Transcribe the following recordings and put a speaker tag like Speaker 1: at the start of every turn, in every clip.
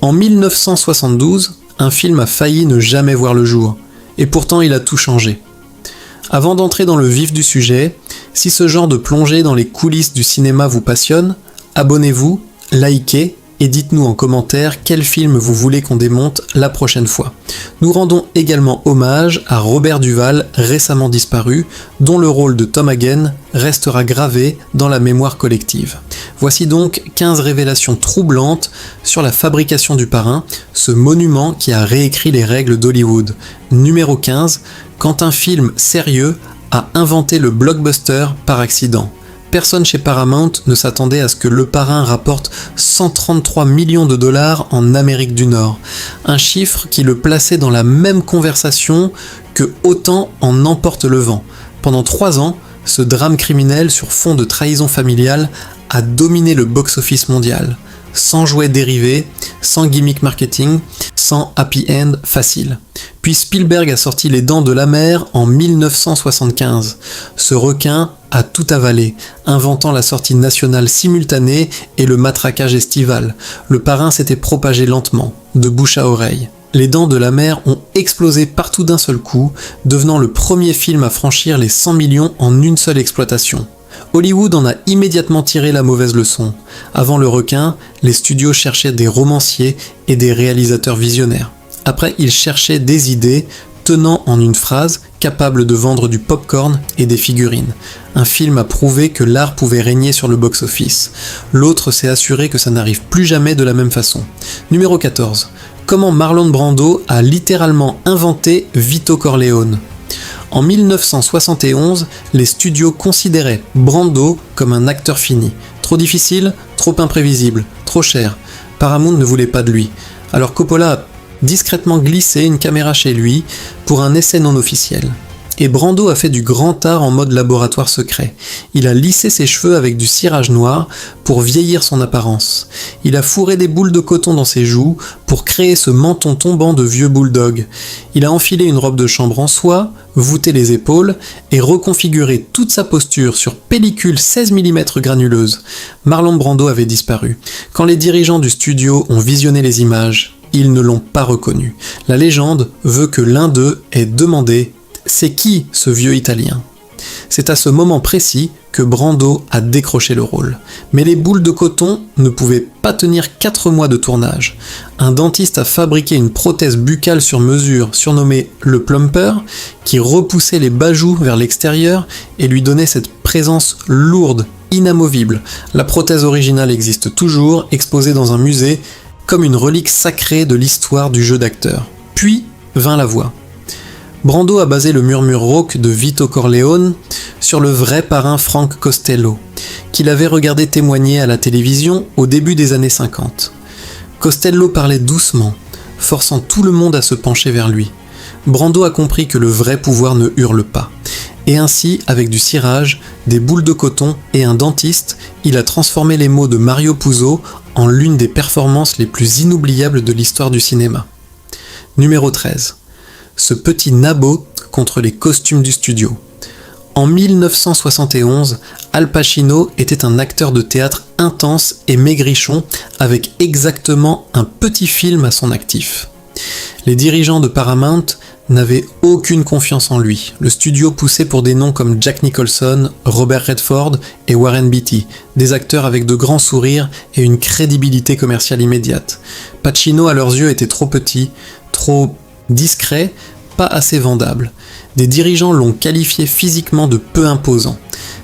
Speaker 1: En 1972, un film a failli ne jamais voir le jour, et pourtant il a tout changé. Avant d'entrer dans le vif du sujet, si ce genre de plongée dans les coulisses du cinéma vous passionne, abonnez-vous, likez et dites-nous en commentaire quel film vous voulez qu'on démonte la prochaine fois. Nous rendons également hommage à Robert Duvall, récemment disparu, dont le rôle de Tom Hagen restera gravé dans la mémoire collective. Voici donc 15 révélations troublantes sur la fabrication du Parrain, ce monument qui a réécrit les règles d'Hollywood. Numéro 15, quand un film sérieux a inventé le blockbuster par accident. Personne chez Paramount ne s'attendait à ce que Le Parrain rapporte 133 millions de dollars en Amérique du Nord, un chiffre qui le plaçait dans la même conversation que Autant en emporte le vent. Pendant 3 ans, ce drame criminel sur fond de trahison familiale a dominé le box-office mondial, sans jouets dérivés, sans gimmick marketing, sans happy end facile. Puis Spielberg a sorti Les Dents de la Mer en 1975. Ce requin a tout avalé, inventant la sortie nationale simultanée et le matraquage estival. Le Parrain s'était propagé lentement, de bouche à oreille. Les Dents de la Mer ont explosé partout d'un seul coup, devenant le premier film à franchir les 100 millions en une seule exploitation. Hollywood en a immédiatement tiré la mauvaise leçon. Avant le requin, les studios cherchaient des romanciers et des réalisateurs visionnaires. Après, ils cherchaient des idées tenant en une phrase, capables de vendre du popcorn et des figurines. Un film a prouvé que l'art pouvait régner sur le box-office. L'autre s'est assuré que ça n'arrive plus jamais de la même façon. Numéro 14. Comment Marlon Brando a littéralement inventé Vito Corleone. En 1971, les studios considéraient Brando comme un acteur fini. Trop difficile, trop imprévisible, trop cher. Paramount ne voulait pas de lui. Alors Coppola a discrètement glissé une caméra chez lui pour un essai non officiel. Et Brando a fait du grand art en mode laboratoire secret. Il a lissé ses cheveux avec du cirage noir pour vieillir son apparence. Il a fourré des boules de coton dans ses joues pour créer ce menton tombant de vieux bulldog. Il a enfilé une robe de chambre en soie, voûté les épaules et reconfiguré toute sa posture sur pellicule 16 mm granuleuse. Marlon Brando avait disparu. Quand les dirigeants du studio ont visionné les images, ils ne l'ont pas reconnu. La légende veut que l'un d'eux ait demandé « C'est qui ce vieux Italien ?» C'est à ce moment précis que Brando a décroché le rôle. Mais les boules de coton ne pouvaient pas tenir 4 mois de tournage. Un dentiste a fabriqué une prothèse buccale sur mesure, surnommée le plumper, qui repoussait les bajoux vers l'extérieur et lui donnait cette présence lourde, inamovible. La prothèse originale existe toujours, exposée dans un musée, comme une relique sacrée de l'histoire du jeu d'acteur. Puis vint la voix. Brando a basé le murmure rauque de Vito Corleone sur le vrai parrain Frank Costello, qu'il avait regardé témoigner à la télévision au début des années 50. Costello parlait doucement, forçant tout le monde à se pencher vers lui. Brando a compris que le vrai pouvoir ne hurle pas. Et ainsi, avec du cirage, des boules de coton et un dentiste, il a transformé les mots de Mario Puzo en l'une des performances les plus inoubliables de l'histoire du cinéma. Numéro 13. Ce petit nabot contre les costumes du studio. En 1971, Al Pacino était un acteur de théâtre intense et maigrichon avec exactement un petit film à son actif. Les dirigeants de Paramount n'avaient aucune confiance en lui. Le studio poussait pour des noms comme Jack Nicholson, Robert Redford et Warren Beatty, des acteurs avec de grands sourires et une crédibilité commerciale immédiate. Pacino à leurs yeux était trop petit, trop discret, pas assez vendable. Des dirigeants l'ont qualifié physiquement de peu imposant.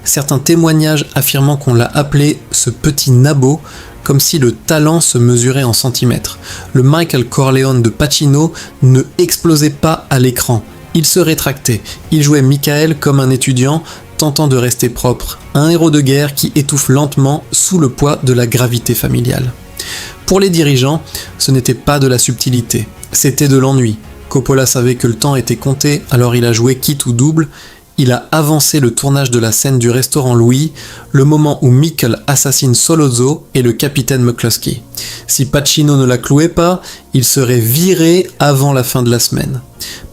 Speaker 1: Certains témoignages affirmant qu'on l'a appelé ce petit nabot, comme si le talent se mesurait en centimètres. Le Michael Corleone de Pacino ne explosait pas à l'écran. Il se rétractait. Il jouait Michael comme un étudiant tentant de rester propre. Un héros de guerre qui étouffe lentement sous le poids de la gravité familiale. Pour les dirigeants, ce n'était pas de la subtilité, c'était de l'ennui. Coppola savait que le temps était compté, alors il a joué quitte ou double. Il a avancé le tournage de la scène du restaurant Louis, le moment où Michael assassine Solozzo et le capitaine McCluskey. Si Pacino ne la clouait pas, il serait viré avant la fin de la semaine.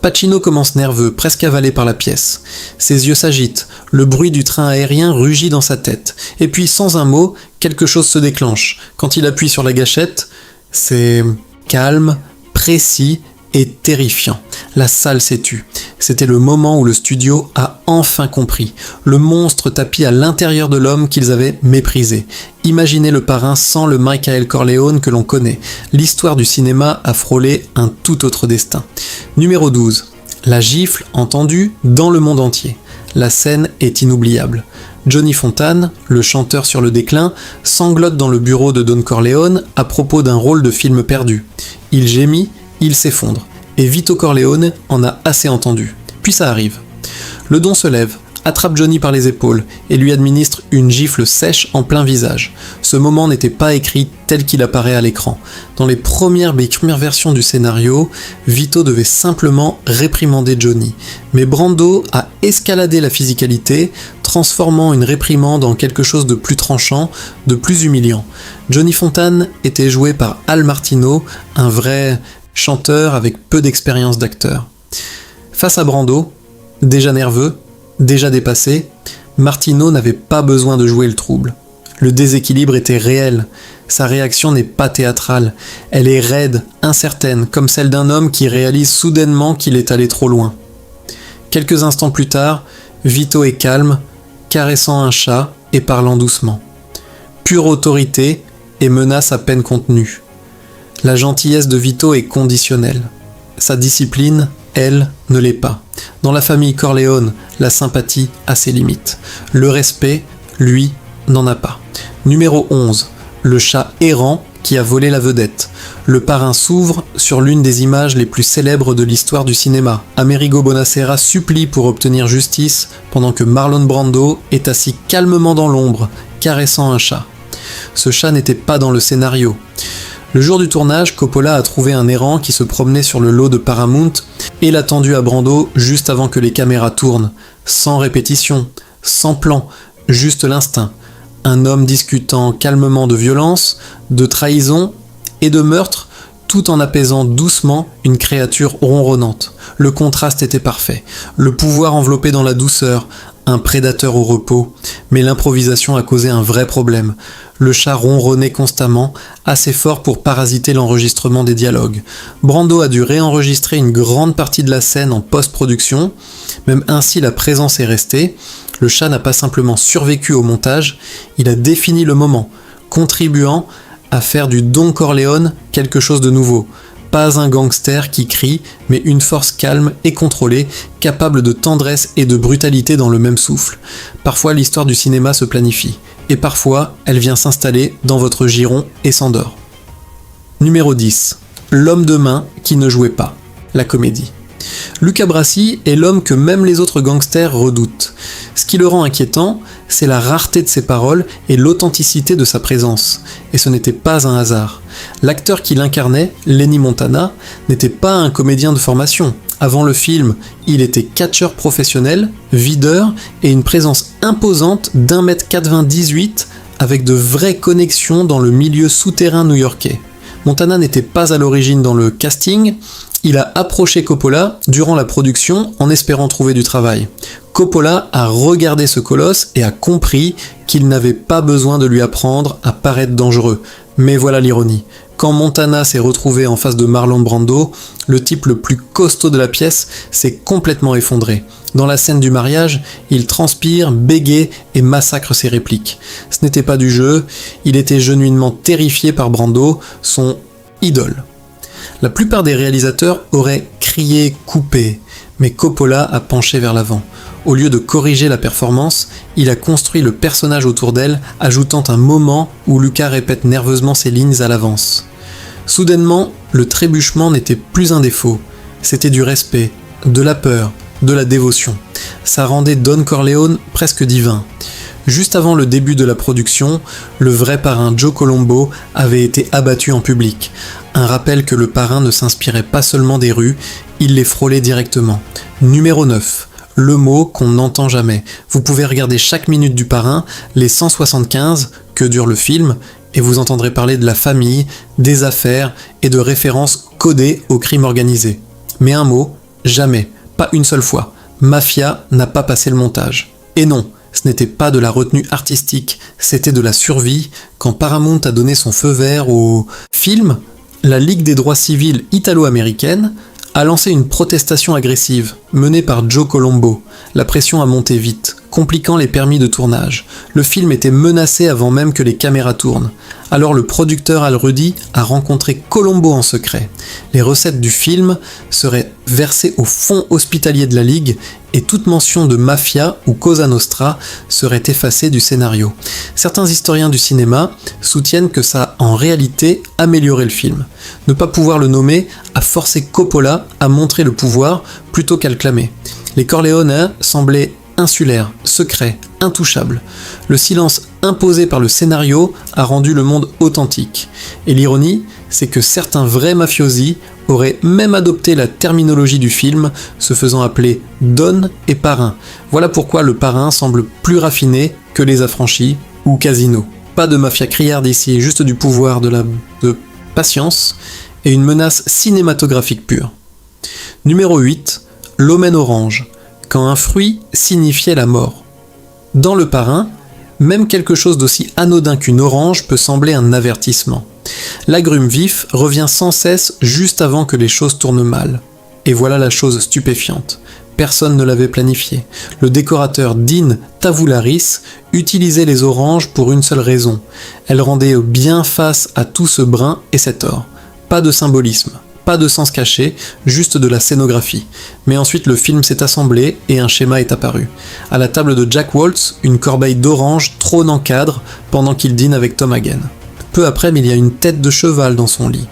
Speaker 1: Pacino commence nerveux, presque avalé par la pièce. Ses yeux s'agitent, le bruit du train aérien rugit dans sa tête. Et puis, sans un mot, quelque chose se déclenche. Quand il appuie sur la gâchette, c'est calme, précis et terrifiant. La salle s'est tue. C'était le moment où le studio a enfin compris. Le monstre tapis à l'intérieur de l'homme qu'ils avaient méprisé. Imaginez le parrain sans le Michael Corleone que l'on connaît. L'histoire du cinéma a frôlé un tout autre destin. Numéro 12. La gifle entendue dans le monde entier. La scène est inoubliable. Johnny Fontane, le chanteur sur le déclin, sanglote dans le bureau de Don Corleone à propos d'un rôle de film perdu. Il gémit, il s'effondre. Et Vito Corleone en a assez entendu. Puis ça arrive. Le don se lève, attrape Johnny par les épaules et lui administre une gifle sèche en plein visage. Ce moment n'était pas écrit tel qu'il apparaît à l'écran. Dans les premières versions du scénario, Vito devait simplement réprimander Johnny. Mais Brando a escaladé la physicalité, transformant une réprimande en quelque chose de plus tranchant, de plus humiliant. Johnny Fontane était joué par Al Martino, un vrai chanteur avec peu d'expérience d'acteur. Face à Brando, déjà nerveux, déjà dépassé, Martino n'avait pas besoin de jouer le trouble. Le déséquilibre était réel. Sa réaction n'est pas théâtrale. Elle est raide, incertaine, comme celle d'un homme qui réalise soudainement qu'il est allé trop loin. Quelques instants plus tard, Vito est calme, caressant un chat et parlant doucement. Pure autorité et menace à peine contenue. La gentillesse de Vito est conditionnelle. Sa discipline, elle, ne l'est pas. Dans la famille Corleone, la sympathie a ses limites. Le respect, lui, n'en a pas. Numéro 11. Le chat errant qui a volé la vedette. Le parrain s'ouvre sur l'une des images les plus célèbres de l'histoire du cinéma. Amerigo Bonasera supplie pour obtenir justice pendant que Marlon Brando est assis calmement dans l'ombre, caressant un chat. Ce chat n'était pas dans le scénario. Le jour du tournage, Coppola a trouvé un errant qui se promenait sur le lot de Paramount et l'a tendu à Brando juste avant que les caméras tournent. Sans répétition, sans plan, juste l'instinct. Un homme discutant calmement de violence, de trahison et de meurtre, tout en apaisant doucement une créature ronronnante. Le contraste était parfait. Le pouvoir enveloppé dans la douceur, un prédateur au repos. Mais l'improvisation a causé un vrai problème. Le chat ronronnait constamment, assez fort pour parasiter l'enregistrement des dialogues. Brando a dû réenregistrer une grande partie de la scène en post-production. Même ainsi, la présence est restée. Le chat n'a pas simplement survécu au montage, il a défini le moment, contribuant à faire du Don Corleone quelque chose de nouveau. Pas un gangster qui crie, mais une force calme et contrôlée, capable de tendresse et de brutalité dans le même souffle. Parfois l'histoire du cinéma se planifie, et parfois elle vient s'installer dans votre giron et s'endort. Numéro 10. L'homme de main qui ne jouait pas. La comédie. Luca Brasi est l'homme que même les autres gangsters redoutent. Ce qui le rend inquiétant, c'est la rareté de ses paroles et l'authenticité de sa présence. Et ce n'était pas un hasard. L'acteur qui l'incarnait, Lenny Montana, n'était pas un comédien de formation. Avant le film, il était catcheur professionnel, videur et une présence imposante d'1m98 avec de vraies connexions dans le milieu souterrain new-yorkais. Montana n'était pas à l'origine dans le casting, il a approché Coppola durant la production en espérant trouver du travail. Coppola a regardé ce colosse et a compris qu'il n'avait pas besoin de lui apprendre à paraître dangereux. Mais voilà l'ironie. Quand Montana s'est retrouvé en face de Marlon Brando, le type le plus costaud de la pièce s'est complètement effondré. Dans la scène du mariage, il transpire, bégaie et massacre ses répliques. Ce n'était pas du jeu, il était genuinement terrifié par Brando, son idole. La plupart des réalisateurs auraient crié « coupé », mais Coppola a penché vers l'avant. Au lieu de corriger la performance, il a construit le personnage autour d'elle, ajoutant un moment où Luca répète nerveusement ses lignes à l'avance. Soudainement, le trébuchement n'était plus un défaut, c'était du respect, de la peur, de la dévotion. Ça rendait Don Corleone presque divin. Juste avant le début de la production, le vrai parrain Joe Colombo avait été abattu en public. Un rappel que le parrain ne s'inspirait pas seulement des rues, il les frôlait directement. Numéro 9. Le mot qu'on n'entend jamais. Vous pouvez regarder chaque minute du parrain, les 175 que dure le film, et vous entendrez parler de la famille, des affaires et de références codées au crime organisé. Mais un mot, jamais, pas une seule fois. Mafia n'a pas passé le montage. Et non, ce n'était pas de la retenue artistique, c'était de la survie. Quand Paramount a donné son feu vert au film, La Ligue des droits civils italo-américaine a lancé une protestation agressive, menée par Joe Colombo. La pression a monté vite, compliquant les permis de tournage. Le film était menacé avant même que les caméras tournent. Alors le producteur Al Ruddy a rencontré Colombo en secret. Les recettes du film seraient versées au fonds hospitalier de la Ligue et toute mention de mafia ou Cosa Nostra serait effacée du scénario. Certains historiens du cinéma soutiennent que ça a en réalité amélioré le film. Ne pas pouvoir le nommer a forcé Coppola à montrer le pouvoir plutôt qu'à le clamer. Les Corleone semblaient insulaires, secrets, intouchables. Le silence imposé par le scénario a rendu le monde authentique. Et l'ironie, c'est que certains vrais mafiosi auraient même adopté la terminologie du film, se faisant appeler Don et Parrain. Voilà pourquoi le Parrain semble plus raffiné que Les Affranchis ou Casino. Pas de mafia criarde ici, juste du pouvoir, de patience et une menace cinématographique pure. Numéro 8, l'omen orange, quand un fruit signifiait la mort. Dans Le Parrain, même quelque chose d'aussi anodin qu'une orange peut sembler un avertissement. L'agrume vif revient sans cesse juste avant que les choses tournent mal. Et voilà la chose stupéfiante. Personne ne l'avait planifié. Le décorateur Dean Tavoularis utilisait les oranges pour une seule raison. Elles rendaient bien face à tout ce brun et cet or. Pas de symbolisme, pas de sens caché, juste de la scénographie. Mais ensuite le film s'est assemblé et un schéma est apparu. À la table de Jack Waltz, une corbeille d'oranges trône en cadre pendant qu'il dîne avec Tom Hagen. Peu après, il y a une tête de cheval dans son lit.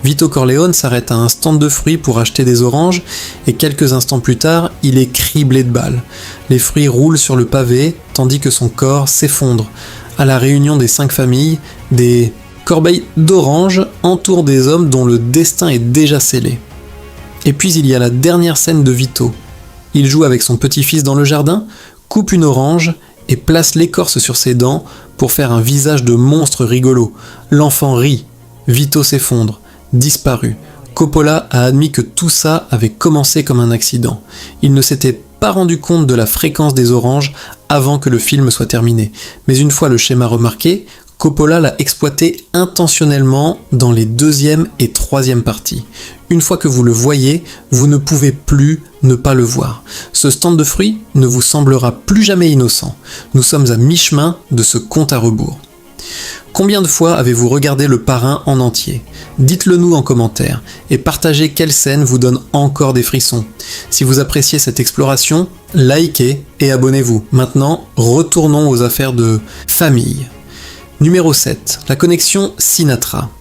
Speaker 1: Vito Corleone s'arrête à un stand de fruits pour acheter des oranges et quelques instants plus tard, il est criblé de balles. Les fruits roulent sur le pavé tandis que son corps s'effondre. À la réunion des 5 familles, des corbeilles d'oranges entourent des hommes dont le destin est déjà scellé. Et puis il y a la dernière scène de Vito. Il joue avec son petit-fils dans le jardin, coupe une orange et place l'écorce sur ses dents pour faire un visage de monstre rigolo. L'enfant rit, Vito s'effondre, disparu. Coppola a admis que tout ça avait commencé comme un accident. Il ne s'était pas rendu compte de la fréquence des oranges avant que le film soit terminé. Mais une fois le schéma remarqué, Coppola l'a exploité intentionnellement dans les 2e et 3e parties. Une fois que vous le voyez, vous ne pouvez plus ne pas le voir. Ce stand de fruits ne vous semblera plus jamais innocent. Nous sommes à mi-chemin de ce compte à rebours. Combien de fois avez-vous regardé Le Parrain en entier ? Dites-le nous en commentaire et partagez quelle scène vous donne encore des frissons. Si vous appréciez cette exploration, likez et abonnez-vous. Maintenant, retournons aux affaires de famille. Numéro 7. La connexion Sinatra.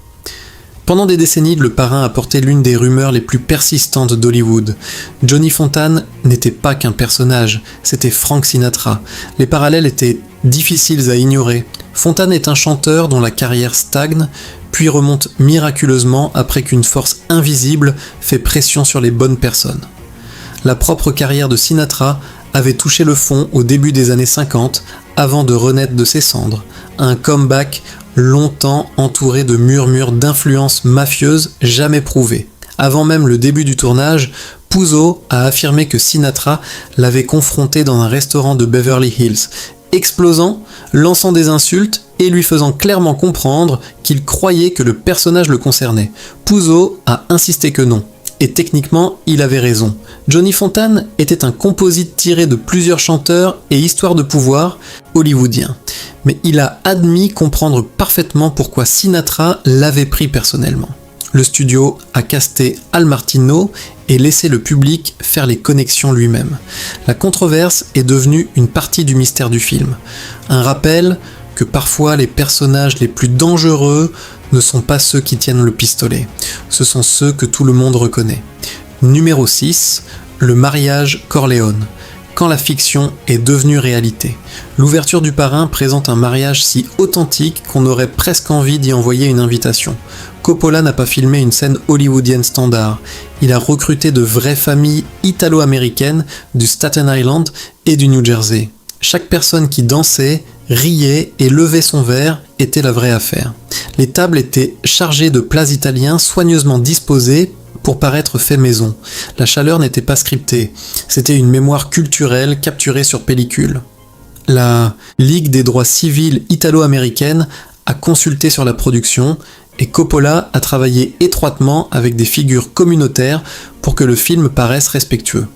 Speaker 1: Pendant des décennies, Le Parrain a porté l'une des rumeurs les plus persistantes d'Hollywood. Johnny Fontane n'était pas qu'un personnage, c'était Frank Sinatra. Les parallèles étaient difficiles à ignorer. Fontane est un chanteur dont la carrière stagne, puis remonte miraculeusement après qu'une force invisible fait pression sur les bonnes personnes. La propre carrière de Sinatra avait touché le fond au début des années 50 avant de renaître de ses cendres. Un comeback longtemps entouré de murmures d'influences mafieuses jamais prouvées. Avant même le début du tournage, Puzo a affirmé que Sinatra l'avait confronté dans un restaurant de Beverly Hills, explosant, lançant des insultes et lui faisant clairement comprendre qu'il croyait que le personnage le concernait. Puzo a insisté que non. Et techniquement, il avait raison. Johnny Fontane était un composite tiré de plusieurs chanteurs et histoires de pouvoir hollywoodiens. Mais il a admis comprendre parfaitement pourquoi Sinatra l'avait pris personnellement. Le studio a casté Al Martino et laissé le public faire les connexions lui-même. La controverse est devenue une partie du mystère du film. Un rappel que parfois les personnages les plus dangereux ne sont pas ceux qui tiennent le pistolet, ce sont ceux que tout le monde reconnaît. Numéro 6, le mariage Corleone, quand la fiction est devenue réalité. L'ouverture du Parrain présente un mariage si authentique qu'on aurait presque envie d'y envoyer une invitation. Coppola n'a pas filmé une scène hollywoodienne standard, il a recruté de vraies familles italo-américaines du Staten Island et du New Jersey. Chaque personne qui dansait, riait et levait son verre était la vraie affaire. Les tables étaient chargées de plats italiens soigneusement disposés pour paraître fait maison. La chaleur n'était pas scriptée, c'était une mémoire culturelle capturée sur pellicule. La Ligue des droits civils italo-américaine a consulté sur la production et Coppola a travaillé étroitement avec des figures communautaires pour que le film paraisse respectueux.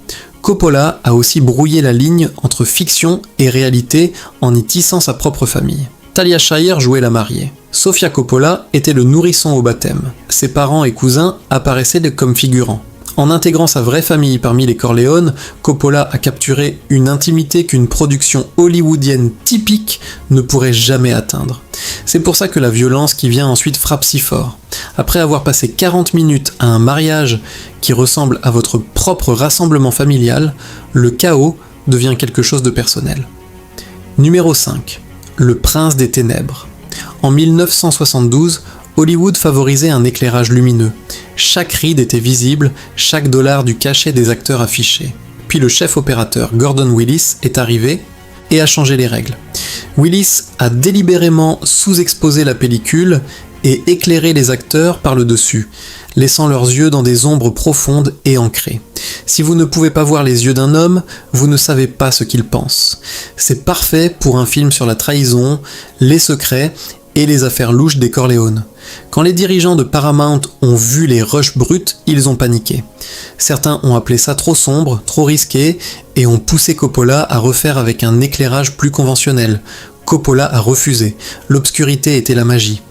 Speaker 1: Coppola a aussi brouillé la ligne entre fiction et réalité en y tissant sa propre famille. Talia Shire jouait la mariée. Sofia Coppola était le nourrisson au baptême. Ses parents et cousins apparaissaient comme figurants. En intégrant sa vraie famille parmi les Corleone, Coppola a capturé une intimité qu'une production hollywoodienne typique ne pourrait jamais atteindre. C'est pour ça que la violence qui vient ensuite frappe si fort. Après avoir passé 40 minutes à un mariage qui ressemble à votre propre rassemblement familial, le chaos devient quelque chose de personnel. Numéro 5. Le prince des ténèbres. En 1972, Hollywood favorisait un éclairage lumineux. Chaque ride était visible, chaque dollar du cachet des acteurs affiché. Puis le chef opérateur Gordon Willis est arrivé et a changé les règles. Willis a délibérément sous-exposé la pellicule et éclairé les acteurs par le dessus, laissant leurs yeux dans des ombres profondes et ancrées. Si vous ne pouvez pas voir les yeux d'un homme, vous ne savez pas ce qu'il pense. C'est parfait pour un film sur la trahison, les secrets et les affaires louches des Corleone. Quand les dirigeants de Paramount ont vu les rushs bruts, ils ont paniqué. Certains ont appelé ça trop sombre, trop risqué, et ont poussé Coppola à refaire avec un éclairage plus conventionnel. Coppola a refusé. L'obscurité était la magie.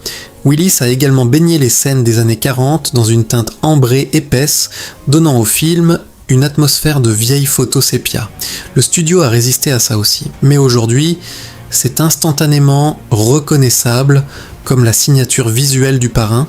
Speaker 1: Willis a également baigné les scènes des années 40 dans une teinte ambrée épaisse, donnant au film une atmosphère de vieille photo sépia. Le studio a résisté à ça aussi. Mais aujourd'hui, c'est instantanément reconnaissable comme la signature visuelle du parrain.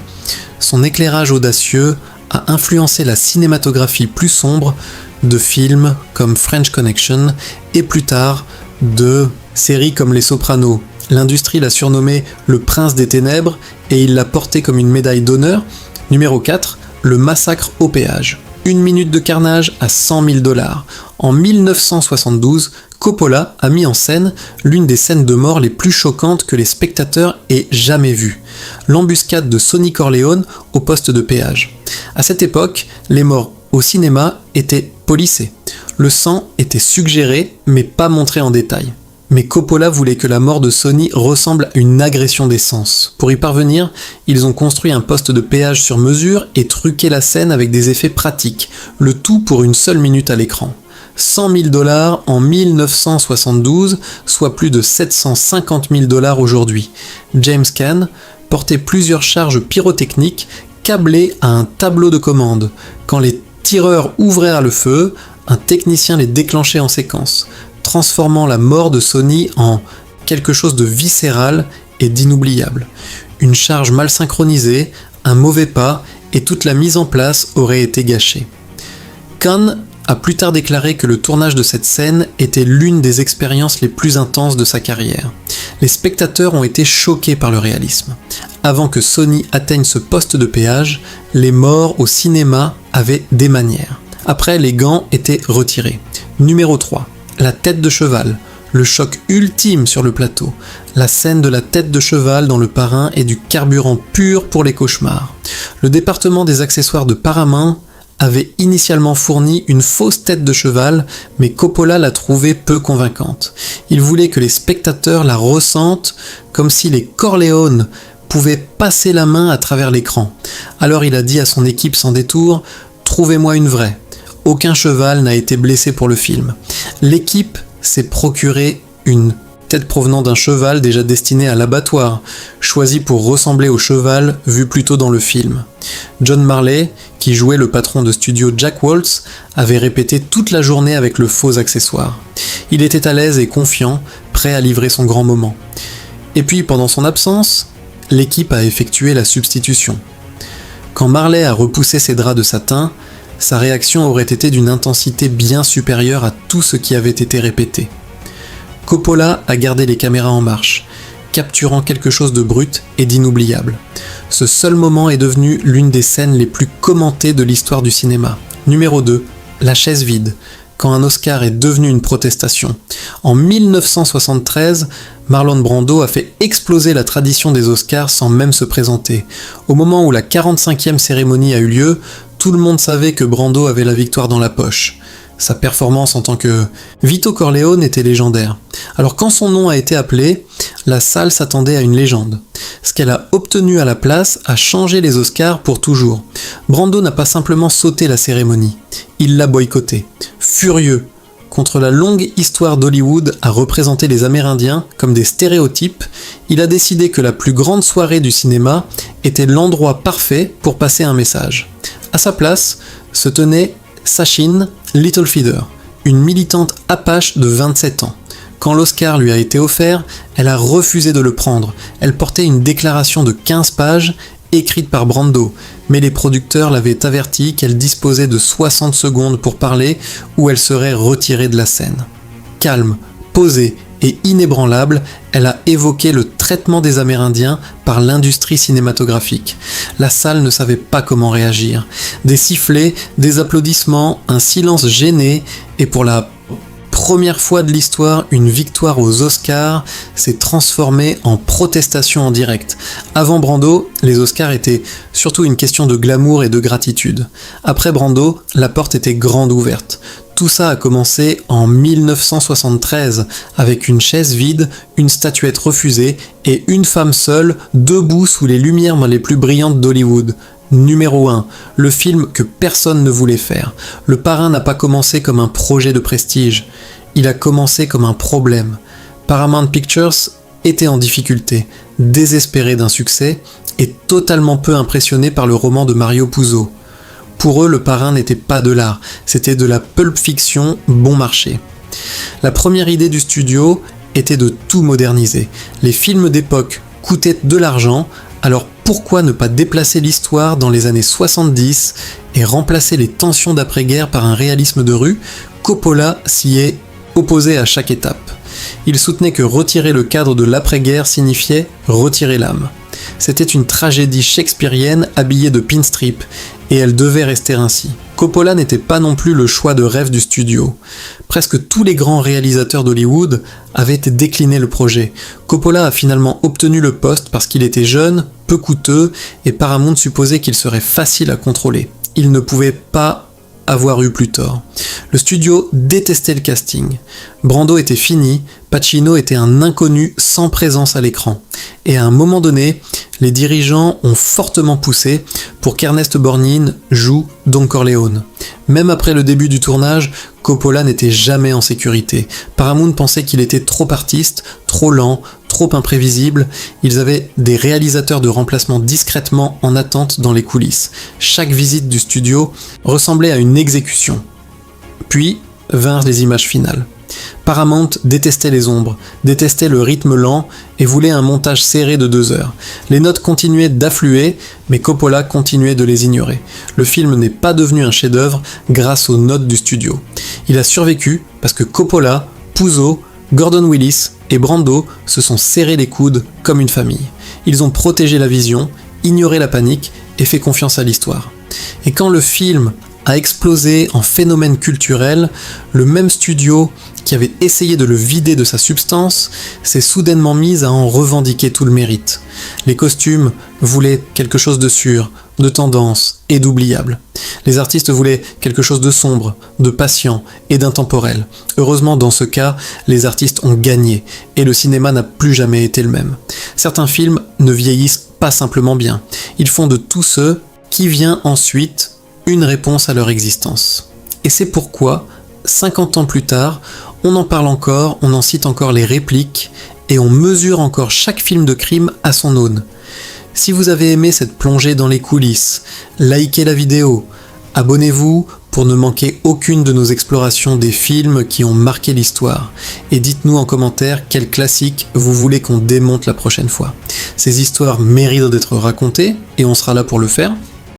Speaker 1: Son éclairage audacieux a influencé la cinématographie plus sombre de films comme French Connection et plus tard de séries comme Les Sopranos. L'industrie l'a surnommé le prince des ténèbres et il l'a porté comme une médaille d'honneur. Numéro 4, le massacre au péage. 1 minute de carnage à 100 000 $. En 1972, Coppola a mis en scène l'une des scènes de mort les plus choquantes que les spectateurs aient jamais vues. L'embuscade de Sonny Corleone au poste de péage. À cette époque, les morts au cinéma étaient polissés. Le sang était suggéré, mais pas montré en détail. Mais Coppola voulait que la mort de Sonny ressemble à une agression des sens. Pour y parvenir, ils ont construit un poste de péage sur mesure et truqué la scène avec des effets pratiques, le tout pour une seule minute à l'écran. 100 000 $ en 1972, soit plus de 750 000 $ aujourd'hui. James Caan portait plusieurs charges pyrotechniques câblées à un tableau de commande. Quand les tireurs ouvrirent le feu, un technicien les déclenchait en séquence, transformant la mort de Sonny en quelque chose de viscéral et d'inoubliable. Une charge mal synchronisée, un mauvais pas et toute la mise en place aurait été gâchée. Caan a plus tard déclaré que le tournage de cette scène était l'une des expériences les plus intenses de sa carrière. Les spectateurs ont été choqués par le réalisme. Avant que Sonny atteigne ce poste de péage, les morts au cinéma avaient des manières. Après, les gants étaient retirés. Numéro 3. La tête de cheval. Le choc ultime sur le plateau. La scène de la tête de cheval dans Le Parrain est du carburant pur pour les cauchemars. Le département des accessoires de Paramount avait initialement fourni une fausse tête de cheval, mais Coppola l'a trouvée peu convaincante. Il voulait que les spectateurs la ressentent comme si les Corleone pouvaient passer la main à travers l'écran. Alors il a dit à son équipe sans détour « Trouvez-moi une vraie ». Aucun cheval n'a été blessé pour le film. L'équipe s'est procuré une tête provenant d'un cheval déjà destiné à l'abattoir, choisi pour ressembler au cheval vu plus tôt dans le film. John Marley, qui jouait le patron de studio Jack Waltz, avait répété toute la journée avec le faux accessoire. Il était à l'aise et confiant, prêt à livrer son grand moment. Et puis, pendant son absence, l'équipe a effectué la substitution. Quand Marley a repoussé ses draps de satin, sa réaction aurait été d'une intensité bien supérieure à tout ce qui avait été répété. Coppola a gardé les caméras en marche, capturant quelque chose de brut et d'inoubliable. Ce seul moment est devenu l'une des scènes les plus commentées de l'histoire du cinéma. Numéro 2. La chaise vide, quand un Oscar est devenu une protestation. En 1973, Marlon Brando a fait exploser la tradition des Oscars sans même se présenter. Au moment où la 45e cérémonie a eu lieu, tout le monde savait que Brando avait la victoire dans la poche. Sa performance en tant que Vito Corleone était légendaire. Alors quand son nom a été appelé, la salle s'attendait à une légende. Ce qu'elle a obtenu à la place a changé les Oscars pour toujours. Brando n'a pas simplement sauté la cérémonie, il l'a boycottée. Furieux contre la longue histoire d'Hollywood à représenter les Amérindiens comme des stéréotypes, il a décidé que la plus grande soirée du cinéma était l'endroit parfait pour passer un message. À sa place se tenait Sachin Littlefeather, une militante apache de 27 ans. Quand l'Oscar lui a été offert, elle a refusé de le prendre. Elle portait une déclaration de 15 pages écrite par Brando, mais les producteurs l'avaient averti qu'elle disposait de 60 secondes pour parler ou elle serait retirée de la scène. Calme, posée et inébranlable, elle a évoqué le traitement des Amérindiens par l'industrie cinématographique. La salle ne savait pas comment réagir. Des sifflets, des applaudissements, un silence gêné, et pour la première fois de l'histoire, une victoire aux Oscars s'est transformée en protestation en direct. Avant Brando, les Oscars étaient surtout une question de glamour et de gratitude. Après Brando, la porte était grande ouverte. Tout ça a commencé en 1973, avec une chaise vide, une statuette refusée et une femme seule, debout sous les lumières les plus brillantes d'Hollywood. Numéro 1, le film que personne ne voulait faire. Le Parrain n'a pas commencé comme un projet de prestige, il a commencé comme un problème. Paramount Pictures était en difficulté, désespéré d'un succès et totalement peu impressionné par le roman de Mario Puzo. Pour eux, Le Parrain n'était pas de l'art, c'était de la pulp fiction bon marché. La première idée du studio était de tout moderniser. Les films d'époque coûtaient de l'argent, alors pourquoi ne pas déplacer l'histoire dans les années 70 et remplacer les tensions d'après-guerre par un réalisme de rue? Coppola s'y est opposé à chaque étape. Il soutenait que retirer le cadre de l'après-guerre signifiait retirer l'âme. C'était une tragédie shakespearienne habillée de pinstrip, et elle devait rester ainsi. Coppola n'était pas non plus le choix de rêve du studio. Presque tous les grands réalisateurs d'Hollywood avaient décliné le projet. Coppola a finalement obtenu le poste parce qu'il était jeune, peu coûteux, et Paramount supposait qu'il serait facile à contrôler. Il ne pouvait pas avoir eu plus tort. Le studio détestait le casting. Brando était fini, Pacino était un inconnu sans présence à l'écran. Et à un moment donné, les dirigeants ont fortement poussé pour qu'Ernest Borgnine joue Don Corleone. Même après le début du tournage, Coppola n'était jamais en sécurité. Paramount pensait qu'il était trop artiste, trop lent, trop imprévisible. Ils avaient des réalisateurs de remplacement discrètement en attente dans les coulisses. Chaque visite du studio ressemblait à une exécution. Puis vinrent les images finales. Paramount détestait les ombres, détestait le rythme lent et voulait un montage serré de 2 heures. Les notes continuaient d'affluer, mais Coppola continuait de les ignorer. Le film n'est pas devenu un chef-d'œuvre grâce aux notes du studio. Il a survécu parce que Coppola, Puzo, Gordon Willis et Brando se sont serrés les coudes comme une famille. Ils ont protégé la vision, ignoré la panique et fait confiance à l'histoire. Et quand le film a explosé en phénomène culturel, le même studio qui avait essayé de le vider de sa substance s'est soudainement mis à en revendiquer tout le mérite. Les costumes voulaient quelque chose de sûr, de tendance et d'oubliable. Les artistes voulaient quelque chose de sombre, de patient et d'intemporel. Heureusement, dans ce cas, les artistes ont gagné et le cinéma n'a plus jamais été le même. Certains films ne vieillissent pas simplement bien. Ils font de tout ce qui vient ensuite une réponse à leur existence. Et c'est pourquoi, 50 ans plus tard, on en parle encore, on en cite encore les répliques, et on mesure encore chaque film de crime à son aune. Si vous avez aimé cette plongée dans les coulisses, likez la vidéo, abonnez-vous pour ne manquer aucune de nos explorations des films qui ont marqué l'histoire, et dites-nous en commentaire quel classique vous voulez qu'on démonte la prochaine fois. Ces histoires méritent d'être racontées, et on sera là pour le faire.